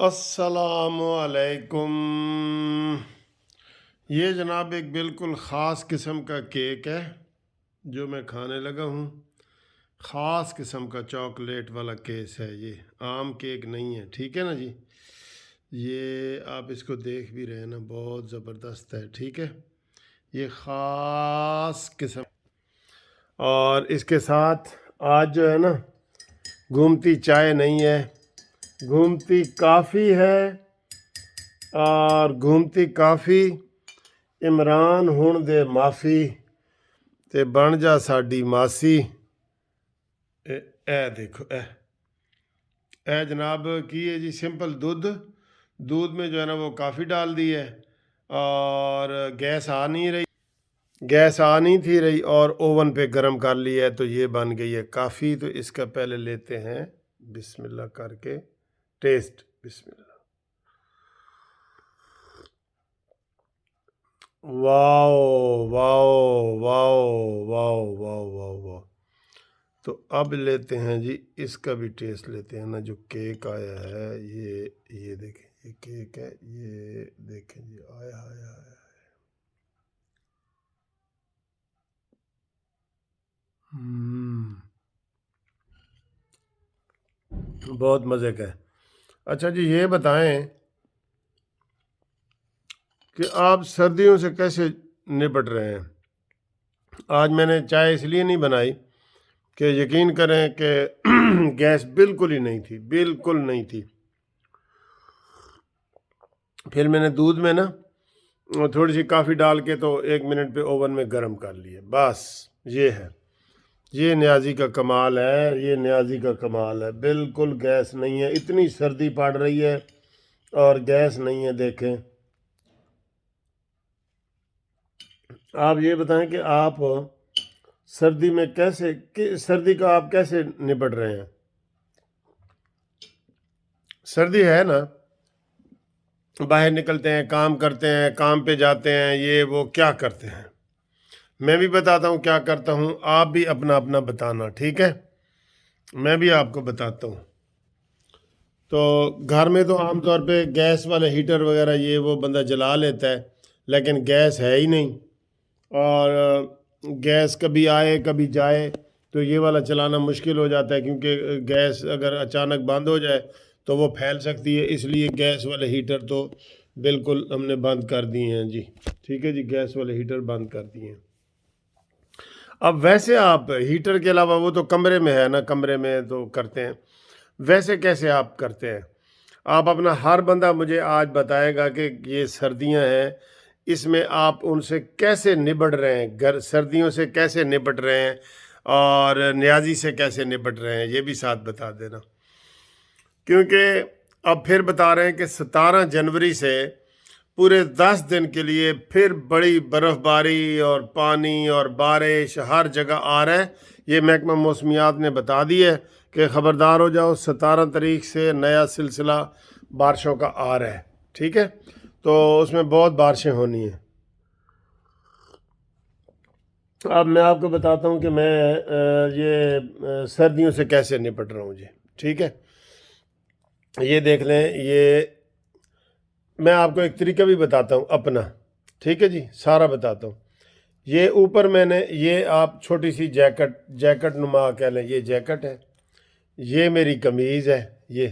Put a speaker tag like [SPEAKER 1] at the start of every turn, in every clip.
[SPEAKER 1] السلام علیکم۔ یہ جناب ایک بالکل خاص قسم کا کیک ہے جو میں کھانے لگا ہوں۔ خاص قسم کا چاکلیٹ والا کیس ہے، یہ عام کیک نہیں ہے، ٹھیک ہے نا جی۔ یہ آپ اس کو دیکھ بھی رہے ہیں نا، بہت زبردست ہے، ٹھیک ہے۔ یہ خاص قسم، اور اس کے ساتھ آج جو ہے نا گھومتی چائے نہیں ہے، گھومتی کافی ہے، اور گھومتی کافی عمران ہن دے معافی تے بن جا ساڈی ماسی۔ اے دیکھو، اے جناب کی ہے جی، سمپل دودھ میں جو ہے نا وہ کافی ڈال دی ہے، اور گیس آ نہیں تھی رہی، اور اوون پہ گرم کر لی ہے، تو یہ بن گئی ہے کافی۔ تو اس کا پہلے لیتے ہیں بسم اللہ کر کے ٹیسٹ، بسم اللہ۔ واو واو واو واو واو واو واو۔ تو اب لیتے ہیں جی اس کا بھی ٹیسٹ لیتے ہیں نا، جو کیک آیا ہے، یہ دیکھیں، یہ کیک ہے، یہ دیکھیں جی، آیا آیا آیا۔ بہت مزے کا ہے۔ اچھا جی، یہ بتائیں کہ آپ سردیوں سے کیسے نپٹ رہے ہیں؟ آج میں نے چائے اس لیے نہیں بنائی کہ یقین کریں کہ گیس بالکل ہی نہیں تھی، بالکل نہیں تھی۔ پھر میں نے دودھ میں نا تھوڑی سی کافی ڈال کے تو 1 منٹ پہ اوون میں گرم کر لیے، بس یہ ہے۔ یہ نیازی کا کمال ہے، یہ نیازی کا کمال ہے، بالکل گیس نہیں ہے۔ اتنی سردی پڑ رہی ہے اور گیس نہیں ہے، دیکھیں۔ آپ یہ بتائیں کہ آپ سردی میں سردی کا آپ کیسے نپٹ رہے ہیں؟ سردی ہے نا، باہر نکلتے ہیں، کام کرتے ہیں، کام پہ جاتے ہیں، یہ وہ کیا کرتے ہیں، میں بھی بتاتا ہوں کیا کرتا ہوں، آپ بھی اپنا اپنا بتانا، ٹھیک ہے؟ میں بھی آپ کو بتاتا ہوں۔ تو گھر میں تو عام طور پہ گیس والے ہیٹر وغیرہ یہ وہ بندہ جلا لیتا ہے، لیکن گیس ہے ہی نہیں، اور گیس کبھی آئے کبھی جائے، تو یہ والا چلانا مشکل ہو جاتا ہے، کیونکہ گیس اگر اچانک بند ہو جائے تو وہ پھیل سکتی ہے، اس لیے گیس والے ہیٹر تو بالکل ہم نے بند کر دیے ہیں جی، ٹھیک ہے جی، گیس والے ہیٹر بند کر دیے ہیں۔ اب ویسے آپ ہیٹر کے علاوہ، وہ تو کمرے میں ہے نا، کمرے میں تو کرتے ہیں، ویسے کیسے آپ کرتے ہیں؟ آپ اپنا ہر بندہ مجھے آج بتائے گا کہ یہ سردیاں ہیں، اس میں آپ ان سے کیسے نبٹ رہے ہیں، سردیوں سے کیسے نپٹ رہے ہیں، اور نیازی سے کیسے نپٹ رہے ہیں، یہ بھی ساتھ بتا دینا۔ کیونکہ اب پھر بتا رہے ہیں کہ 17 جنوری سے پورے 10 دن کے لیے پھر بڑی برف باری اور پانی اور بارش ہر جگہ آ رہا ہے۔ یہ محکمہ موسمیات نے بتا دی ہے کہ خبردار ہو جاؤ، 17 تاریخ سے نیا سلسلہ بارشوں کا آ رہا ہے، ٹھیک ہے؟ تو اس میں بہت بارشیں ہونی ہیں۔ اب میں آپ کو بتاتا ہوں کہ میں یہ سردیوں سے کیسے نپٹ رہا ہوں جی، ٹھیک ہے؟ یہ دیکھ لیں، یہ میں آپ کو ایک طریقہ بھی بتاتا ہوں اپنا، ٹھیک ہے جی، سارا بتاتا ہوں۔ یہ اوپر میں نے، یہ آپ چھوٹی سی جیکٹ نما کہہ لیں، یہ جیکٹ ہے، یہ میری قمیض ہے، یہ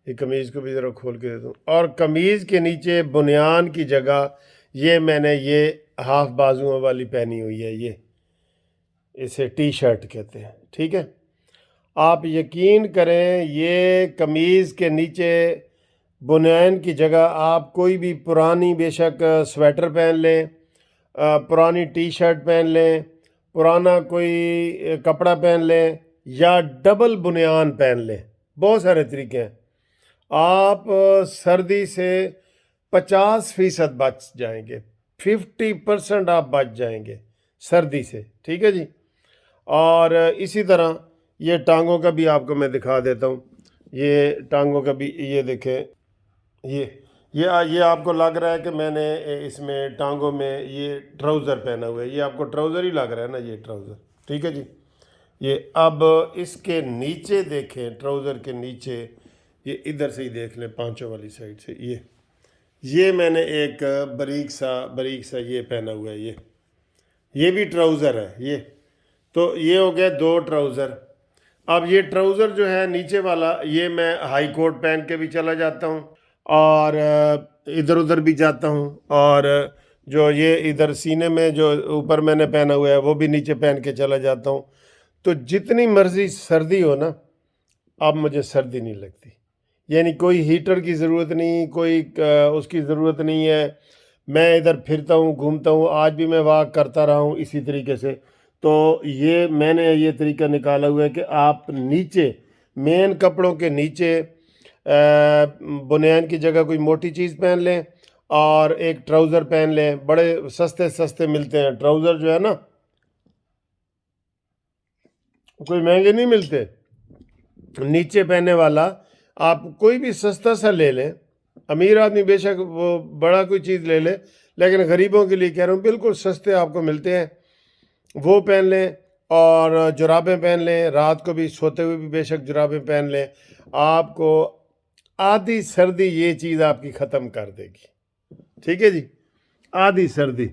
[SPEAKER 1] قمیض کو بھی ذرا کھول کے دیتا ہوں، اور قمیض کے نیچے بنیان کی جگہ یہ میں نے یہ ہاف بازوؤں والی پہنی ہوئی ہے، یہ اسے ٹی شرٹ کہتے ہیں، ٹھیک ہے؟ آپ یقین کریں، یہ قمیض کے نیچے بنیان کی جگہ آپ کوئی بھی پرانی بے شک سویٹر پہن لیں، پرانی ٹی شرٹ پہن لیں، پرانا کوئی کپڑا پہن لیں، یا ڈبل بنیان پہن لیں، بہت سارے طریقے ہیں۔ آپ سردی سے 50% بچ جائیں گے، 50% آپ بچ جائیں گے سردی سے، ٹھیک ہے جی؟ اور اسی طرح یہ ٹانگوں کا بھی آپ کو میں دکھا دیتا ہوں، یہ ٹانگوں کا بھی، یہ دیکھیں، یہ آپ کو لگ رہا ہے کہ میں نے اس میں ٹانگوں میں یہ ٹراؤزر پہنا ہوا ہے، یہ آپ کو ٹراؤزر ہی لگ رہا ہے نا، یہ ٹراؤزر، ٹھیک ہے جی؟ یہ اب اس کے نیچے دیکھیں، ٹراؤزر کے نیچے یہ ادھر سے ہی دیکھ لیں پانچوں والی سائڈ سے، یہ میں نے ایک باریک سا یہ پہنا ہوا ہے، یہ بھی ٹراؤزر ہے، تو یہ ہو گیا 2 ٹراؤزر۔ اب یہ ٹراؤزر جو ہے نیچے والا، یہ میں ہائی کوٹ پہن کے بھی چلا جاتا ہوں اور ادھر ادھر بھی جاتا ہوں، اور جو یہ ادھر سینے میں جو اوپر میں نے پہنا ہوا ہے وہ بھی نیچے پہن کے چلا جاتا ہوں۔ تو جتنی مرضی سردی ہو نا، اب مجھے سردی نہیں لگتی، یعنی کوئی ہیٹر کی ضرورت نہیں، کوئی اس کی ضرورت نہیں ہے۔ میں ادھر پھرتا ہوں، گھومتا ہوں، آج بھی میں واک کرتا رہا ہوں اسی طریقے سے۔ تو یہ میں نے یہ طریقہ نکالا ہوا ہے کہ آپ نیچے مین کپڑوں کے نیچے بنیان کی جگہ کوئی موٹی چیز پہن لیں اور ایک ٹراؤزر پہن لیں، بڑے سستے ملتے ہیں ٹراؤزر جو ہے نا، کوئی مہنگے نہیں ملتے، نیچے پہننے والا آپ کوئی بھی سستا سا لے لیں۔ امیر آدمی بے شک وہ بڑا کوئی چیز لے لے، لیکن غریبوں کے لیے کہہ رہا ہوں بالکل سستے آپ کو ملتے ہیں، وہ پہن لیں، اور جرابیں پہن لیں، رات کو بھی سوتے ہوئے بھی بے شک جرابیں پہن لیں۔ آپ کو آدھی سردی یہ چیز آپ کی ختم کر دے گی، ٹھیک ہے جی، آدھی سردی۔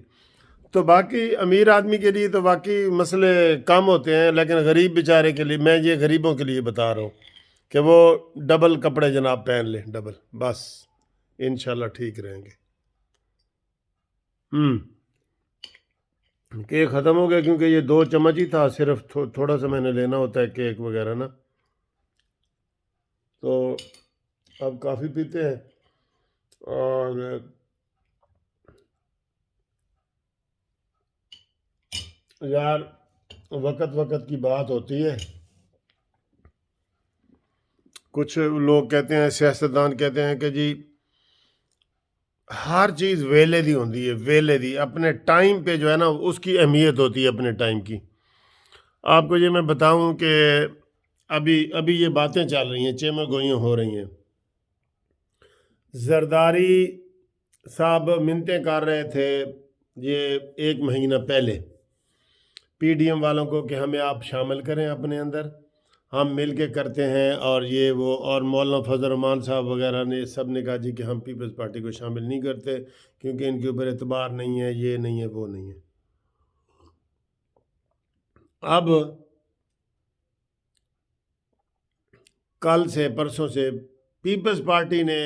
[SPEAKER 1] تو باقی امیر آدمی کے لیے تو باقی مسئلے کم ہوتے ہیں، لیکن غریب بیچارے کے لیے میں یہ غریبوں کے لیے بتا رہا ہوں کہ وہ ڈبل کپڑے جناب پہن لیں، ڈبل، بس انشاءاللہ ٹھیک رہیں گے۔ کیک ختم ہو گیا کیونکہ یہ 2 چمچ ہی تھا، صرف تھوڑا سا میں نے لینا ہوتا ہے کیک وغیرہ نا، تو اب کافی پیتے ہیں اور یار وقت کی بات ہوتی ہے۔ کچھ لوگ کہتے ہیں، سیاستدان کہتے ہیں کہ جی ہر چیز ویلے دی ہوتی ہے، ویلے دی، اپنے ٹائم پہ جو ہے نا اس کی اہمیت ہوتی ہے اپنے ٹائم کی۔ آپ کو یہ میں بتاؤں کہ ابھی یہ باتیں چل رہی ہیں، چیمہ گوئیاں ہو رہی ہیں، زرداری صاحب منتیں کر رہے تھے یہ 1 مہینہ پہلے پی ڈی ایم والوں کو کہ ہمیں آپ شامل کریں اپنے اندر، ہم مل کے کرتے ہیں، اور یہ وہ، اور مولانا فضل الرحمان صاحب وغیرہ نے سب نے کہا جی کہ ہم پیپلز پارٹی کو شامل نہیں کرتے کیونکہ ان کے اوپر اعتبار نہیں ہے، یہ نہیں ہے، وہ نہیں ہے۔ اب کل سے پرسوں سے پیپلز پارٹی نے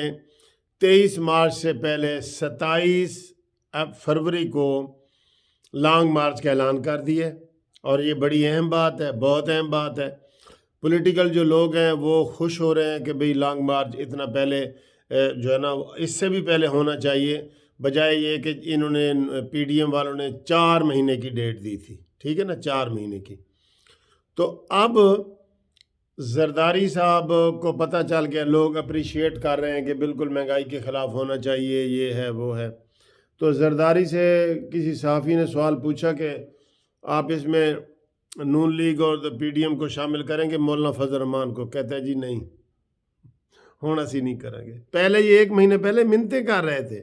[SPEAKER 1] 23 مارچ سے پہلے 27 فروری کو لانگ مارچ کا اعلان کر دیا، اور یہ بڑی اہم بات ہے، بہت اہم بات ہے۔ پولیٹیکل جو لوگ ہیں وہ خوش ہو رہے ہیں کہ بھئی لانگ مارچ اتنا پہلے جو ہے نا، اس سے بھی پہلے ہونا چاہیے، بجائے یہ کہ انہوں نے پی ڈی ایم والوں نے 4 مہینے کی ڈیٹ دی تھی، ٹھیک ہے نا، 4 مہینے کی۔ تو اب زرداری صاحب کو پتہ چل گیا، لوگ اپریشیٹ کر رہے ہیں کہ بالکل مہنگائی کے خلاف ہونا چاہیے، یہ ہے وہ ہے۔ تو زرداری سے کسی صحافی نے سوال پوچھا کہ آپ اس میں نون لیگ اور پی ڈی ایم کو شامل کریں گے، مولانا فضل الرحمان کو، کہتا ہے جی نہیں، ہونا سی نہیں کریں گے۔ پہلے یہ 1 مہینے پہلے منتیں کر رہے تھے،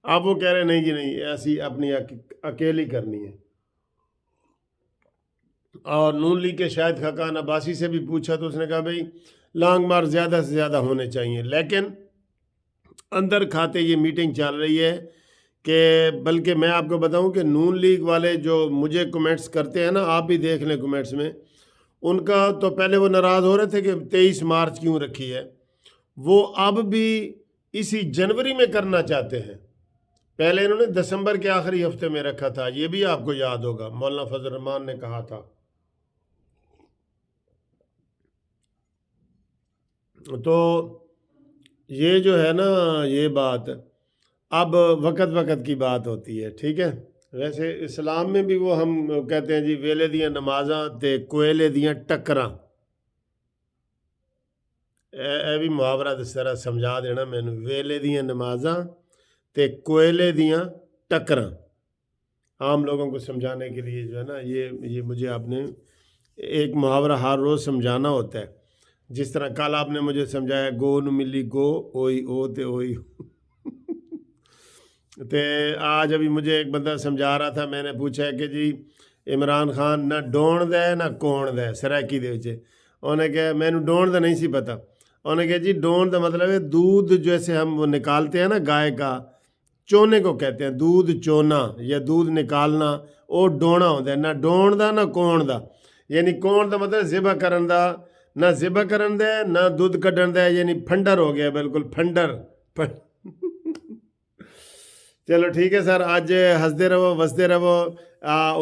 [SPEAKER 1] اب وہ کہہ رہے نہیں جی نہیں، ایسی اپنی اکیلی کرنی ہے۔ اور نون لیگ کے شاہد خاقان عباسی سے بھی پوچھا تو اس نے کہا بھئی لانگ مارچ زیادہ سے زیادہ ہونے چاہیے، لیکن اندر کھاتے یہ میٹنگ چل رہی ہے کہ بلکہ میں آپ کو بتاؤں کہ نون لیگ والے جو مجھے کمنٹس کرتے ہیں نا، آپ بھی دیکھ لیں کمنٹس میں، ان کا تو پہلے وہ ناراض ہو رہے تھے کہ 23 مارچ کیوں رکھی ہے، وہ اب بھی اسی جنوری میں کرنا چاہتے ہیں۔ پہلے انہوں نے دسمبر کے آخری ہفتے میں رکھا تھا، یہ بھی آپ کو یاد ہوگا، مولانا فضل الرحمان نے کہا تھا۔ تو یہ جو ہے نا، یہ بات اب وقت کی بات ہوتی ہے، ٹھیک ہے۔ ویسے اسلام میں بھی وہ ہم کہتے ہیں جی ویلے دیاں نمازاں تے کوئلے دیاں ٹکراں، اے بھی محاورہ اس طرح سمجھا دینا مینوں، ویلے دیاں نمازاں تے کوئلے دیاں ٹکراں، عام لوگوں کو سمجھانے کے لیے جو ہے نا، یہ مجھے آپ نے ایک محاورہ ہر روز سمجھانا ہوتا ہے۔ جس طرح کل آپ نے مجھے سمجھایا گو نو ملی گو، اوئی او تے اوئی تے آج ابھی مجھے ایک بندہ سمجھا رہا تھا، میں نے پوچھا کہ جی عمران خان نہ ڈون دے نہ کون دے سرائکی دے وچ، انہیں کہا مینوں ڈون دا نہیں سی پتا، انہوں نے کہا جی ڈون کا مطلب ہے دودھ جیسے ہم وہ نکالتے ہیں نا گائے کا، چونے کو کہتے ہیں، دودھ چونا یا دودھ نکالنا، وہ ڈونا ہوتا ہے، نہ ڈون دا نہ کون دا، یعنی کون دا مطلب ذبح کرن دا، نہ ذبح کرن دے نہ دودھ کڈن دے، یعنی پھنڈر ہو گیا، بالکل پھنڈر۔ چلو ٹھیک ہے سر، اج ہسدے رہو وسدے رہو،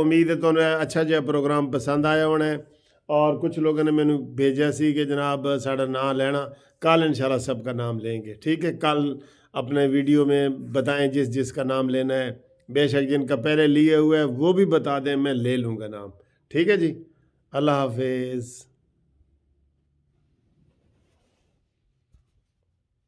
[SPEAKER 1] امید ہے تمہیں اچھا جہا پروگرام پسند آیا ہونا ہے، اور کچھ لوگوں نے مینو بھیجا سی کہ جناب ساڑا نام لینا، کل انشاءاللہ سب کا نام لیں گے، ٹھیک ہے، کل اپنے ویڈیو میں بتائیں جس جس کا نام لینا ہے، بے شک جن کا پہلے لیے ہوئے ہے وہ بھی بتا دیں، میں لے لوں گا نام، ٹھیک ہے جی، اللہ حافظ۔